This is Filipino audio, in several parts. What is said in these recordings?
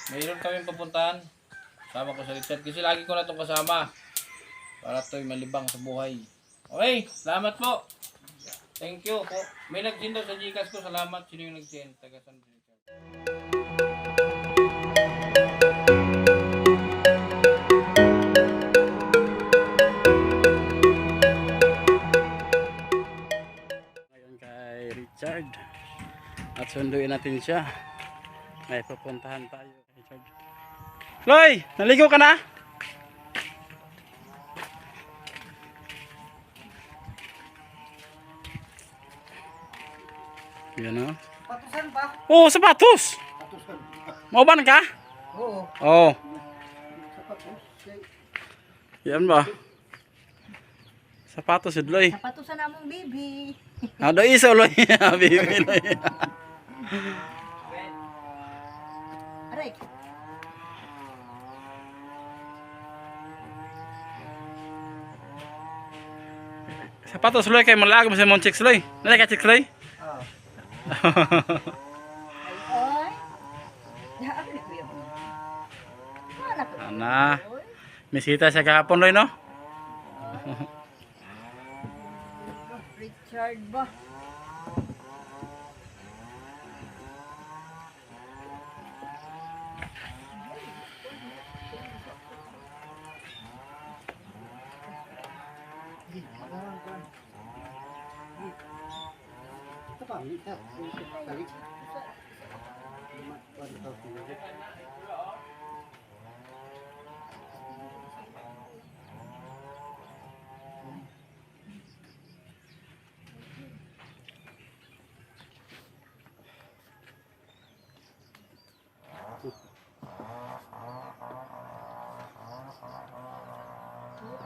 mayroon kaming papuntahan. Kasama ko sa Richard. Kasi lagi ko na itong kasama. Para ito'y malibang sa buhay. Okay, salamat po. Thank you. May nag-send daw sa Gcash ko. Salamat. Sino yung nag-send? Taga San Richard. Ngayon kay Richard. At sunduin natin siya. May pupuntahan tayo kay Richard. Loy! Naligo ka na? Yan o. Patusan pa? Oh, sapatos! Patusan. Mauban ka? Oo. Oo. Sapatos. Yan ba? Sapatos yun, Loy. Sapatusan na mong baby. Ano iso, Loy? Bibi, Loy. Aray. Sapatos, Loy. Kay malaga mo sa mong chicks, Loy. Nalay ka chicks, Loy? Oo. Ay. Daapin ko yun. Anak ko. Ana. Misita siya kahapon, Loy, no? Richard ba? Ito pa, minta. Balik.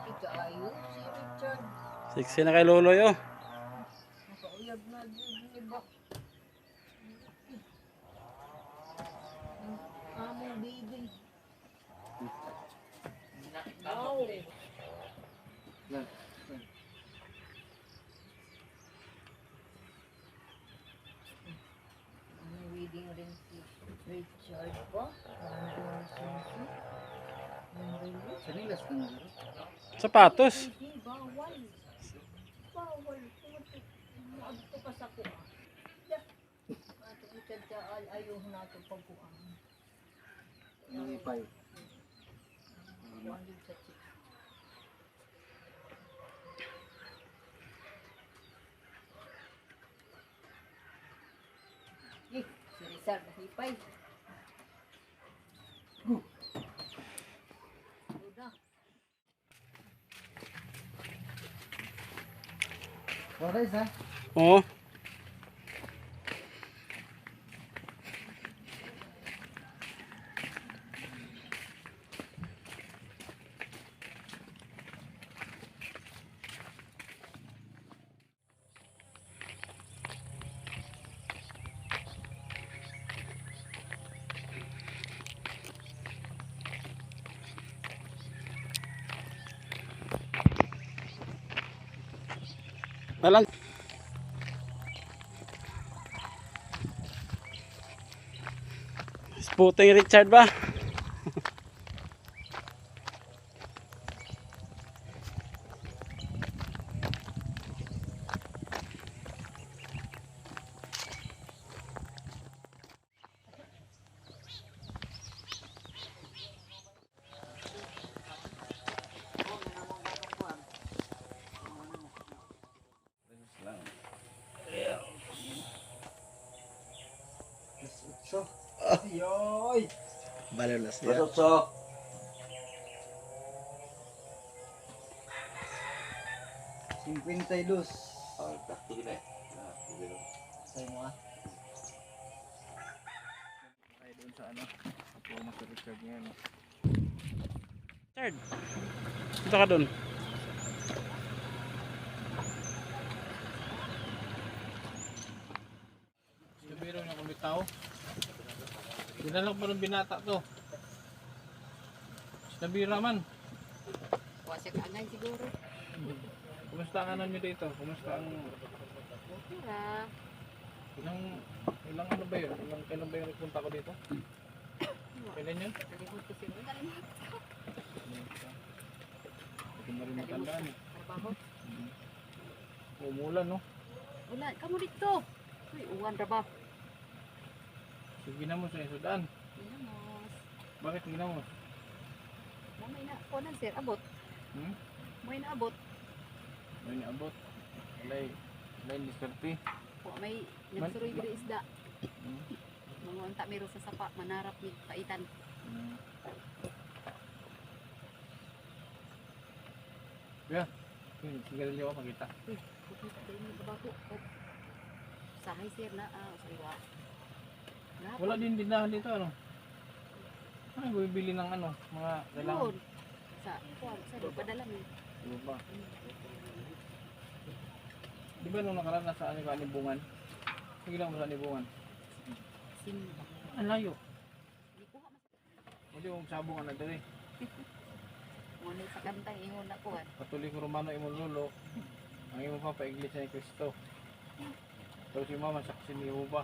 Ikayo si Richard. Siksi na kay Loloy, oh. Nakauyag na din iba. Among baby. Wow. Yan. Ano reading rin si Richard ba? Sanilas ka nga. Sapatos. Hindi, bawal. Bawal. Maagto ka sa kuha. Ato Richard ka ayaw na ito pagkuhaan. Nangipay. Wandid sa chik. Si Rizal nahipay. Duda. Oras ha? Oo. Alang. Puting Richard ba? So. Ayoy. Balalas Pasok so. Cinquenta y dos. Takto gina. Sa'yo mo ah. Tayo doon sa ano. Ako mo sa Richard ngayon. Richard. Dito ka doon. Biro na kumitaw. Dinalang pa ng binata to. Nabira man. Wasa ka nga siguro. Kumusta ang ano nyo dito? Kumusta ang... Okay na. Ilang ano ba yun? Ilang kailan ba yung nagpunta ko dito? Kailan yun? Nalibot ko sir. Nalibot. Hindi mo rin matandaan eh. Trabaho. Umulan no? Wala, kamu dito. Uy, uwan ra ba? Sige na mo sa sudan. Ginamos. Bakit ginamos? May na, kunan sir, abot. Hmm? May na abot. May naabot. Alay diskarte. O may Man- nagsuroy diri isda. Hmm. Mga unta mero sa sapa, manarap ni kaitan. Hmm. Yeah. Sigarilyo ako makita. Uy, kukita tayo ng tabako. Sahay sir na, sariwa. Wala din dindahan dito ano? Ay, bibili ng ano, mga kailangan. Doon. Sa, kuwan, sa doon, padala mo. Ano ba? Di ba nung nakaraan nasa ano ka Anibungan? Sige lang mo sa Anibungan. Simba. Ang layo. Di ko mas. Hindi mo sabong ka na dali. Ngunit sa kantang ingon na kuwan. Katoliko Romano imong lolo. Ang imong papa Iglesia ni Cristo. Tapos si mama saksi ni Jehovah.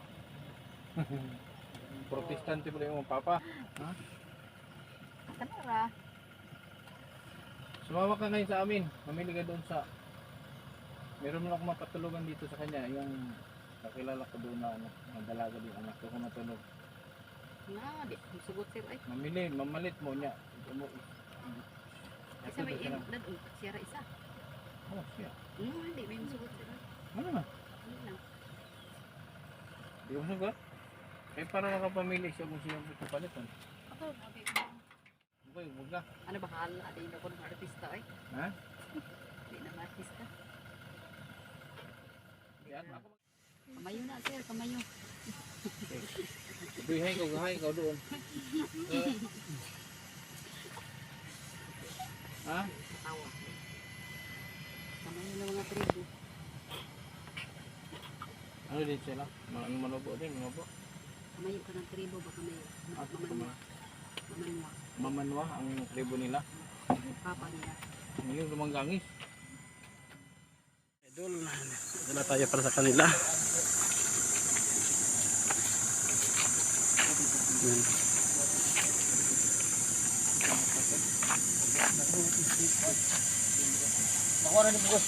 Protestante pala imong papa. Ha? Kanara. Sumama ka ngayon sa amin. Mamili ka doon sa... Meron mo ako mapatulugan dito sa kanya. Yung kakilala ko doon na ano, ang dalaga din anak ko matulog. Nga, di. Sugot sir ay. Mamili, mamalit mo niya. Kasi may ingon na doon. Sira isa. Oh, siya. Hindi, may sugot sir ay. Ano na? Ano lang. Di ko sugat. Kaya para nakapamili siya kung siyang pagpapalitan. Ako, nabi ko. Okay, huwag na. Ano ba hala? Di na ko ng artista ay. Ha? Di na artista. Yan, ako. Kamayo na sir, kamayo. Buhay ko, gahay ikaw doon. Ha? Tawa. Kamayo na mga tribo. Ano din sila? Ano manubo din, manubo? Kamayo ka ng tribo ba kamayo? Mamanwa. Mamanwa. Mamanwa ang tribo nila. Papa nila. Ngayon lumanggangis. Idol, dala tayo para sa kanila. Yan. Ako na ni Bugos.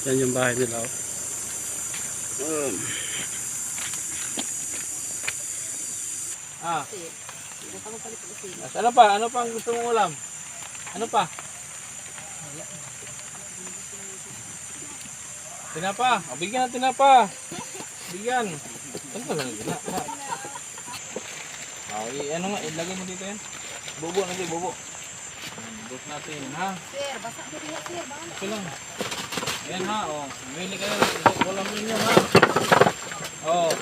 Yan yung bahay nila. Oh. Sir, hindi pa ko palit ko sir. Ano pa? Ano pa ang gusto mong ulam? Ano pa? Tinapa. O, bigyan ng tinapa. Bigyan. Ano ba lang yun? Ano nga, ilagay mo dito yan. Bubo na dito, bubo. Bubo natin, ha? Sir, basa ko diha sir. Baka Okay lang. Ayan ha, o. Mili kayo. Ulam ninyo, ha? O.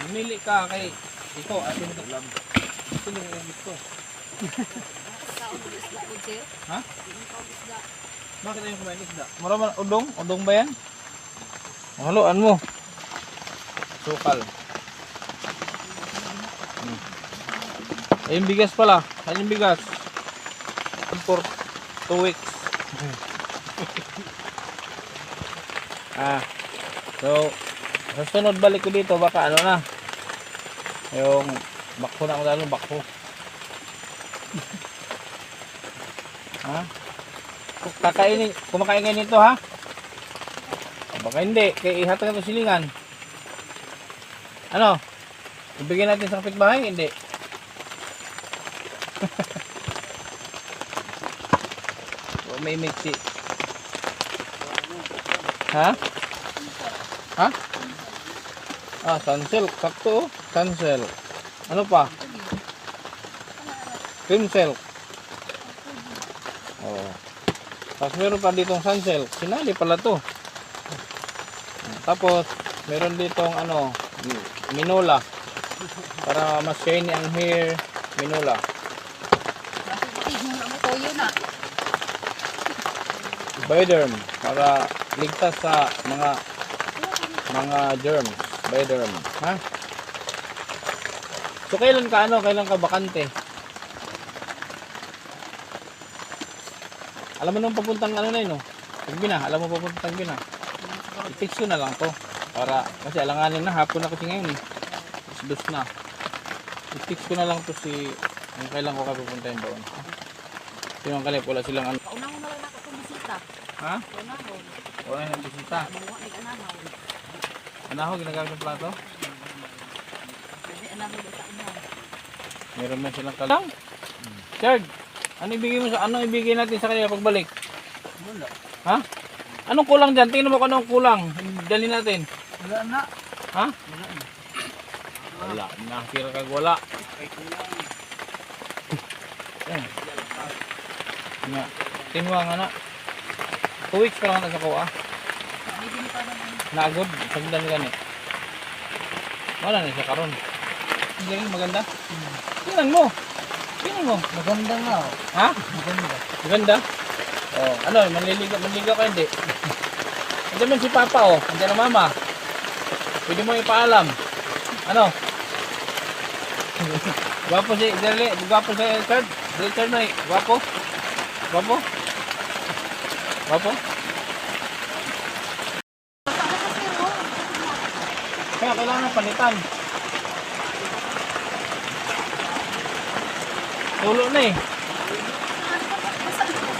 Mamili ka kay ikaw, atin ka lang. Ito lang yung gusto. kaon ng isda po sir. Ha? Yung kaon isda. Bakit ayaw kumain isda? Maraman, udong? Udong ba yan? Haluan mo. Sukal. Ayun bigas pala. Ayun bigas. For 2 weeks. So, sa sunod balik ko dito, baka ano na. Yung bakho na ako lalo, bakho. Ha? Kakainin, kumakain kayo nito ha? Baka hindi, kaya ihatag na ito silingan. Ano? Ibigyan natin sa kapitbahay? Hindi. O, may mixi. Ha? Ha? Sunsilk. Sakto oh. Sunsilk. Ano pa? Cream silk. Oh. Tapos meron pa ditong sunsilk. Sinali pala to. Tapos meron ditong ano, minola. Para mas shiny ang hair, minola. Tignan mo toyo na. Bioderm para ligtas sa mga germs. Bioderm, ha? So kailan ka kailan ka bakante? Alam mo nung papuntang na yun, no? Tagbina, alam mo papuntang Tagbina. I-fix ko na lang to. Para, kasi alanganin na, hapon na kasi ngayon eh. Dos na. I-fix ko na lang to yung kailan ko ka pupuntahin doon. Sinong kalip, wala silang ano. Kaunahon na lang ako itong bisita. Ha? Kaunahon. Wala yung bisita. Mamuha ni anahaw. Anaho, ginagamit ng plato? Kasi anahaw sa inyo. Meron na silang kalang. Chard, anong ibigay natin sa kanila pagbalik? Wala. Ha? Anong kulang dyan? Tingnan mo kung anong kulang. Dali natin. Wala na. Ha? Wala. Nakasira kag wala. Nga. Tinuwa nga na. 2 weeks pa lang sa kuha. Naagod. Sagdan gani. Wala na siya karon. Hindi rin maganda. Tingnan mo. Tingnan mo. Maganda nga. Ha? Maganda. Maganda? Oh, ano, manliligaw ka hindi? Nandiyan man si Papa oh, nandiyan ang Mama. Pwede mo ipaalam. Ano? Gwapo si Derle, gwapo si Richard. Richard na gwapo. Gwapo? Gwapo? Kaya kailangan palitan. Tulo na eh.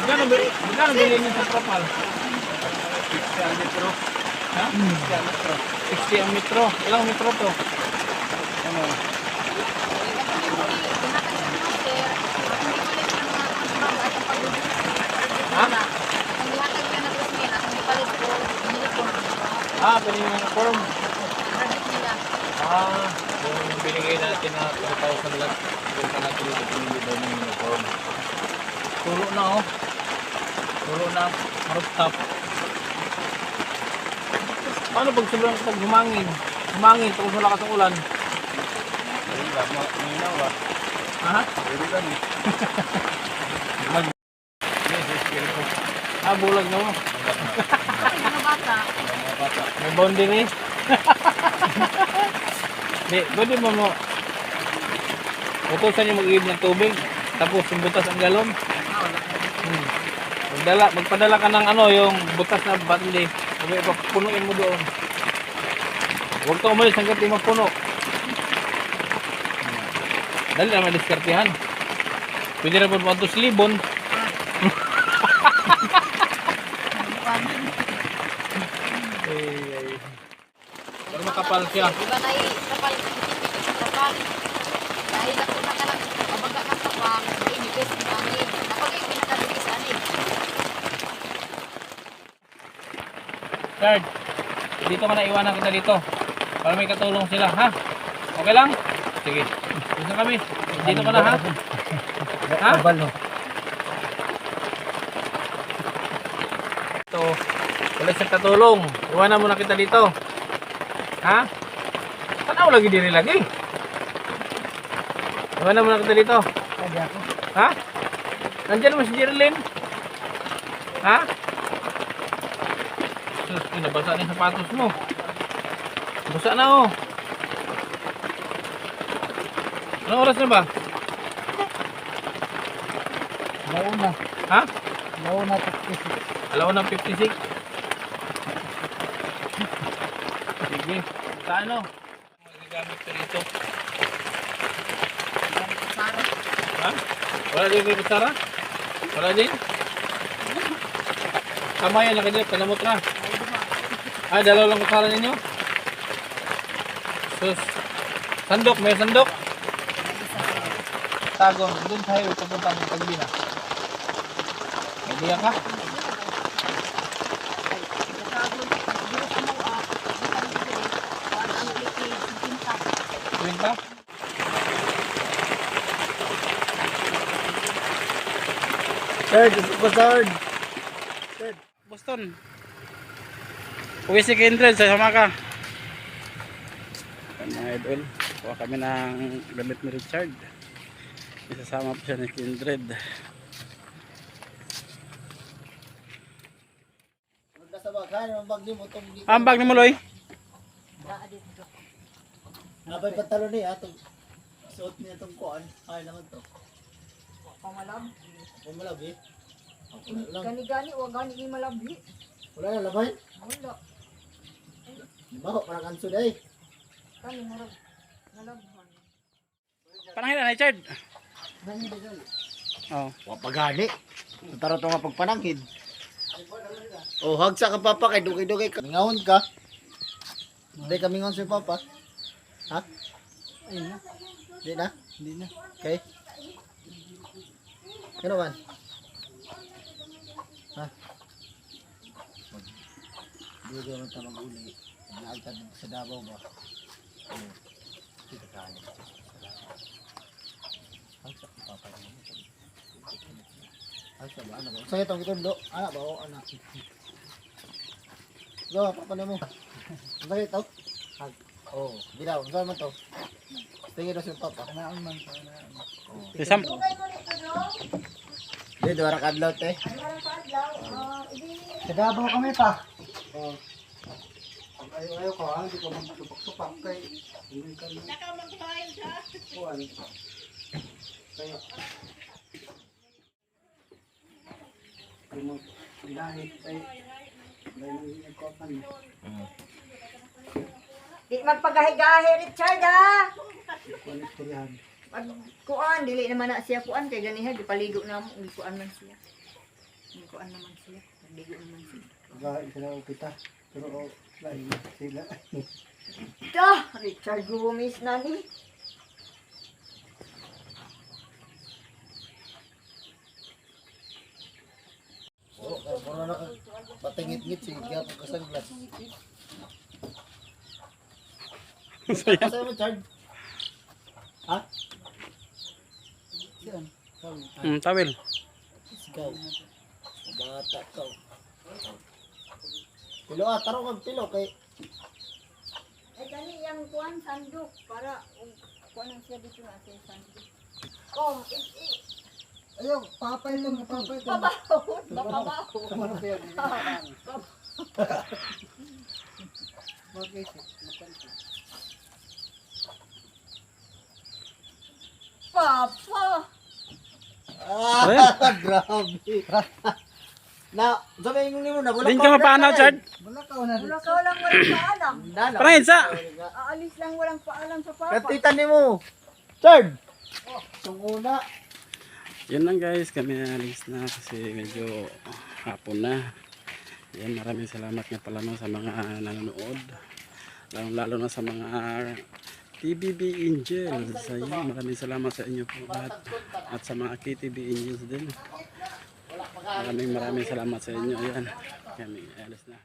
Magkano bilhin niyo sa propal? 60 ang metro. Ha? 60 ang metro. Ilang metro to? Ano? Ha? Pwede nyo na form. Yung binigay natin na 2,000 lang. Kung ka natin dito, pinili daw ng uniform. Tulo na oh. Tulo na. Rooftop. Paano pag sobrang pag humangin? Humangin, tapos malakas ang ulan. Ha? Bulag na mo. May boundary. Di, pwede mo utusan yung mag-iib ng tubig. Tapos yung butas ang galon. Magpadala ka ng yung butas na batindi. Sabi, punuin mo doon. Huwag ka umalis hanggang di magpuno. Dali na madiskartihan. Pwede na po ito silibon. Pero makapal siya. Diba na kapal? Kapal. Dahil ako na ka lang, mabaga ka kapal, inipis ng angin. Napagay pinakadikis anin. Third, dito ka na iwanan kita dito. Para may katulong sila, ha? Okay lang? Sige. Dito kami. Dito ka na, ha? Ha? Ito. Wala siyang katulong. Iwanan mo na kita dito. Ha? Tanaw lagi diri lagi. Iwanan mo na kita dito. Ha? Nandiyan mo si Jerilyn. Ha? Sus, nabasa na yung sapatos mo. Basa na oh. Anong oras na ba? Launa. Ha? Launa 56. Alauna 56. Sige. Sa ano? Magagamit ka dito. Ha? Wala din kayo kutsara? Wala din? Tama yan, nakadip. Kanamot na. Ay, dalaw lang kutsara ninyo? Sus. Sandok, may sandok. Tagong, doon sa highway, papunta ng Tagbina. May diya ka? Kwenta? Third, third. Boston. Uwi si Kindred, sama ka. Ayan, mga idol, kuha kami ng gamit ni Richard. Isasama po siya ni Kindred. Ang bag ni mo, Loy? Napay pantalo ni atong suot niya itong kuan. Ay naman to. Pamalab. Pumalabi. Gani-gani, o gani ni malabhi. Wala na labay. Wala. Baho, parang kanso day. Kami marag. Nalabhan. Panangin na, Richard. Gani day. Oh. Wapagani. Tara to nga pagpanangkid. Oh, hagsa ka papa kay dugay-dugay ka. Mingawon ka. Hindi ka mingon si papa. Ha? Ayun na. Hindi na? Hindi na. Okay. Ano man? Ha? Hindi ko naman tamang uli. Naagtad sa Davao ba? Oo. Kita ka ano. Hagsa ka papa. Hagsa ba? Ano ba? Sa'yo itong itundo. Anak ba? O anak? Go, papanin mo. Ang sakit ito? Oo. Dilaw. Ang saan man ito? Tingin na si papa. Anaan man ito. Isam. Tugay mo nito, dong. Hindi, duwara kadlaw te. Ay, parang paadlaw. Hindi. Kadabaw kami pa. Oo. Ayaw ko ha, hindi ko magsupak-supak kay. Hindi ka na. Nakamagpail ka. Kuhan. Kaya. Kung mag-ilahit ay. Dahil nagkopan. Di magpagahi-gahi, Richard, ha? Kuhan. Magkuan, dili naman na siya kuan. Kaya ganiha, di paligo na mo. Kuan man siya. Kuan naman siya. Paligo naman siya. Pagahin sila o kita. Pero o, lain sila. Dah, Richard Gomez na ni. Oo, kaya na patingit-ngit sige kaya pag kasanglas. Kasaya mo, Chard? Ha? Siyan. Tawil. Ikaw. Bata ka. Pilo taro kag pilo kay Ay, kani yung kuan, sandok. Para, kuan ang siya dito na siya sandok. Kung, ayaw, papay lang, papay lang. babahon, bakabaho. Ano kaya dito? Bagay siya. Papa! Grabe. Na, sabihin mo na, Din ka mapanaw, Chard. Bulakaw na. Wala ka walang paalam. Panangin sa. Aalis lang walang paalam sa papa. Katitan ni mo. Chard. Itong una. Yun lang guys, kami alis na kasi medyo hapon na. Yan, maraming salamat nga pala no, sa mga nanonood. Lalo na sa mga TBB Angels. Ayun, maraming salamat sa inyo po lahat. At sa mga KTB Angels din. Maraming salamat sa inyo. Ayan, kami alis na.